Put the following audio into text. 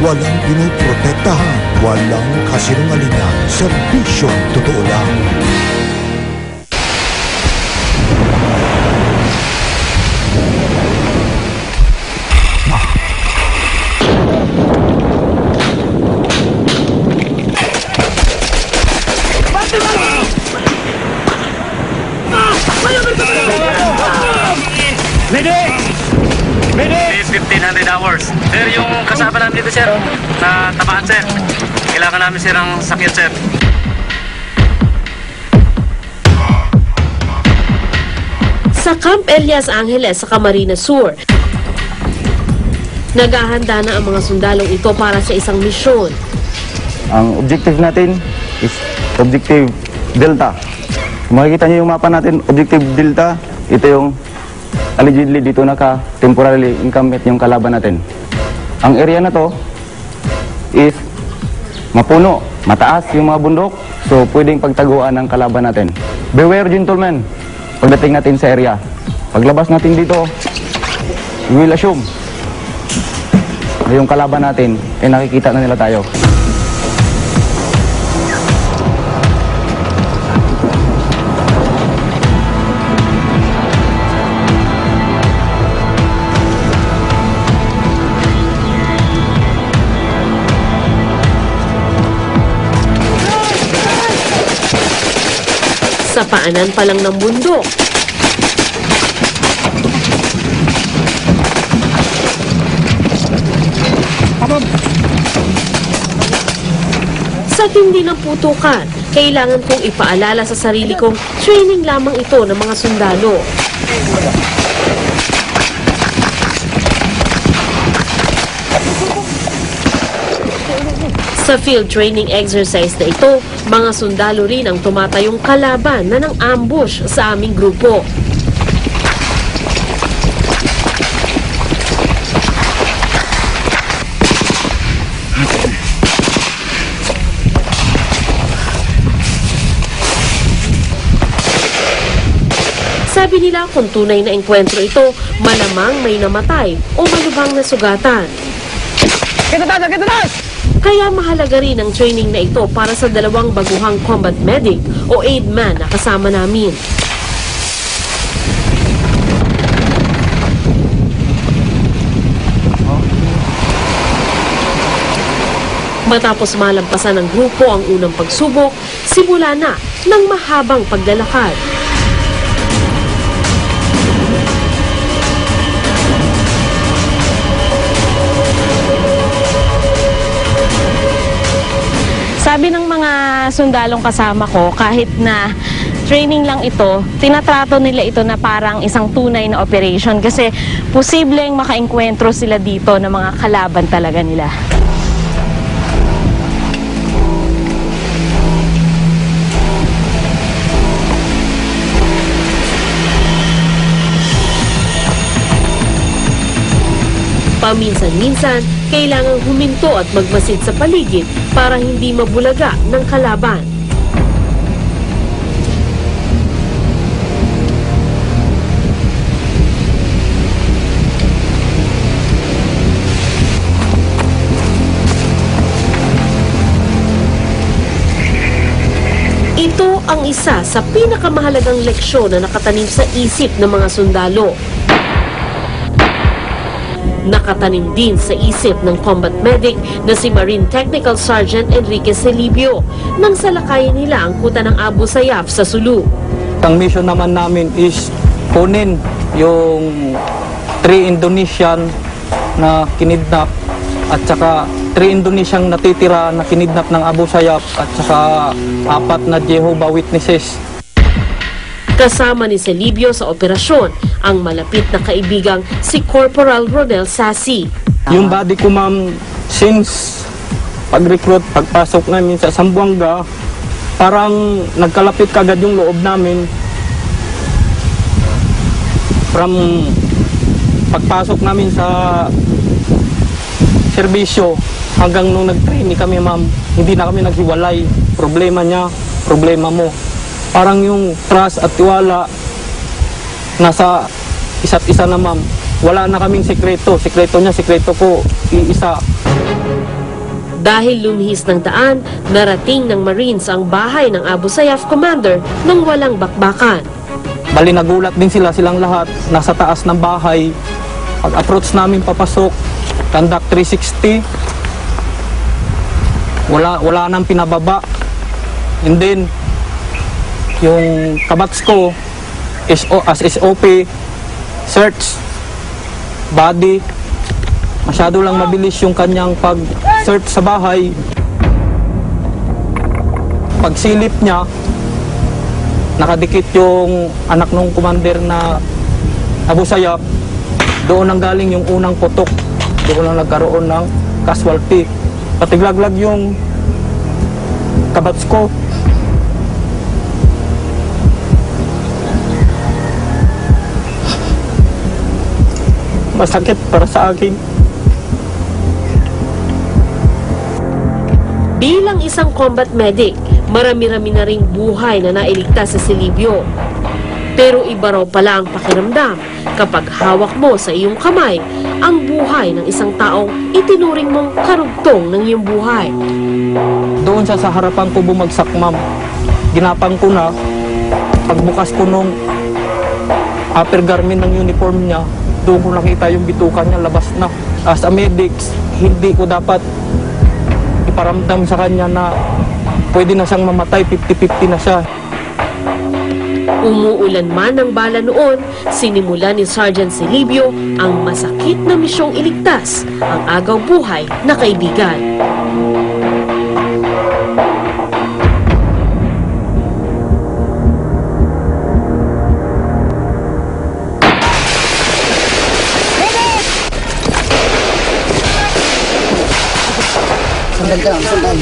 Walang pinoprotektahan, walang kasinungalingan, serbisyong totoo lang. Mayday! 1500 hours. Sir, yung kasama namin dito, sir, na tamaan, sir. Kailangan namin, sir, ang sakyan, sir. Sa Camp Elias Angeles sa Camarines Sur, naghahanda na ang mga sundalong ito para sa isang misyon. Ang objective natin is Objective Delta. Kung makikita niyo yung mapa natin, Objective Delta, ito yung allegedly dito temporarily incumbent yung kalaban natin. Ang area na to is mapuno, mataas yung mga bundok, so pwedeng pagtaguan ng kalaban natin. Beware, gentlemen, pagdating natin sa area. Paglabas natin dito, we will assume na yung kalaban natin ay nakikita na nila tayo. Sa paanan pa lang ng bundok, sa tindi ng putukan, kailangan kong ipaalala sa sarili kong training lamang ito ng mga sundalo. Sa field training exercise na ito, mga sundalo rin ang tumatayong kalaban na ng ambush sa aming grupo. Sabi nila kung tunay na engkwentro ito, malamang may namatay o malubhang na sugatan. Kaya mahalaga rin ang training na ito para sa dalawang baguhang combat medic o aid man na kasama namin. Matapos malampasan ng grupo ang unang pagsubok, simula na ng mahabang paglalakad. Sabi ng mga sundalong kasama ko, kahit na training lang ito, tinatrato nila ito na parang isang tunay na operation kasi posibleng makaengkwentro sila dito ng mga kalaban talaga nila. Paminsan-minsan, kailangang huminto at magmasid sa paligid para hindi mabulaga ng kalaban. Ito ang isa sa pinakamahalagang leksyon na nakatanim sa isip ng mga sundalo. Nakatanim din sa isip ng combat medic na si Marine Technical Sergeant Enrique Celibio nang salakayin nila ang kuta ng Abu Sayyaf sa Sulu. Ang mission naman namin is kunin yung 3 Indonesian na kinidnap at saka 3 Indonesian natitira na kinidnap ng Abu Sayyaf at saka 4 na Jehovah Witnesses. Kasama ni Celibio sa operasyon ang malapit na kaibigang si Corporal Ronel Sasi. Yung body ko, ma'am, since pag-recruit, pagpasok namin sa Zamboanga, parang nagkalapit kagad yung loob namin. From pagpasok namin sa serbisyo hanggang nung nag-training kami, ma'am, hindi na kami naghiwalay. Problema niya, problema mo. Parang yung trust at tiwala nasa isa't isa na, ma'am. Wala na kaming sekreto. Sekreto niya, sekreto ko, iisa. Dahil lumihis ng daan, narating ng Marines ang bahay ng Abu Sayyaf commander nang walang bakbakan. Bali nagulat din silang lahat, nasa taas ng bahay. Pag-approach namin papasok, conduct 360, wala nang pinababa. And then, yung kabats ko, as SOP, search, body, masyado lang mabilis yung kanyang pag-search sa bahay. Pagsilip niya, nakadikit yung anak ng commander na Abu Sayyaf. Doon ang galing yung unang putok. Doon lang nagkaroon ng casualty. Patiglaglag yung kabats ko. Masakit para sa akin. Bilang isang combat medic, marami-rami na ring buhay na nailigtas sa Silibyo. Pero iba raw pala ang pakiramdam kapag hawak mo sa iyong kamay ang buhay ng isang taong itinuring mong karugtong ng iyong buhay. Doon siya sa harapan ko bumagsak, ma'am. Ginapang ko na, pagbukas ko nung upper garment ng uniform niya, doon ko nakita yung bituka niya, labas na. As a medic, hindi ko dapat iparamdam sa kanya na pwede na siyang mamatay, 50-50 na siya. Umuulan man ng bala noon, sinimula ni Sergeant Silibyo ang masakit na misyong iligtas ang agaw buhay na kaibigan. Sundan ka lang, sundan.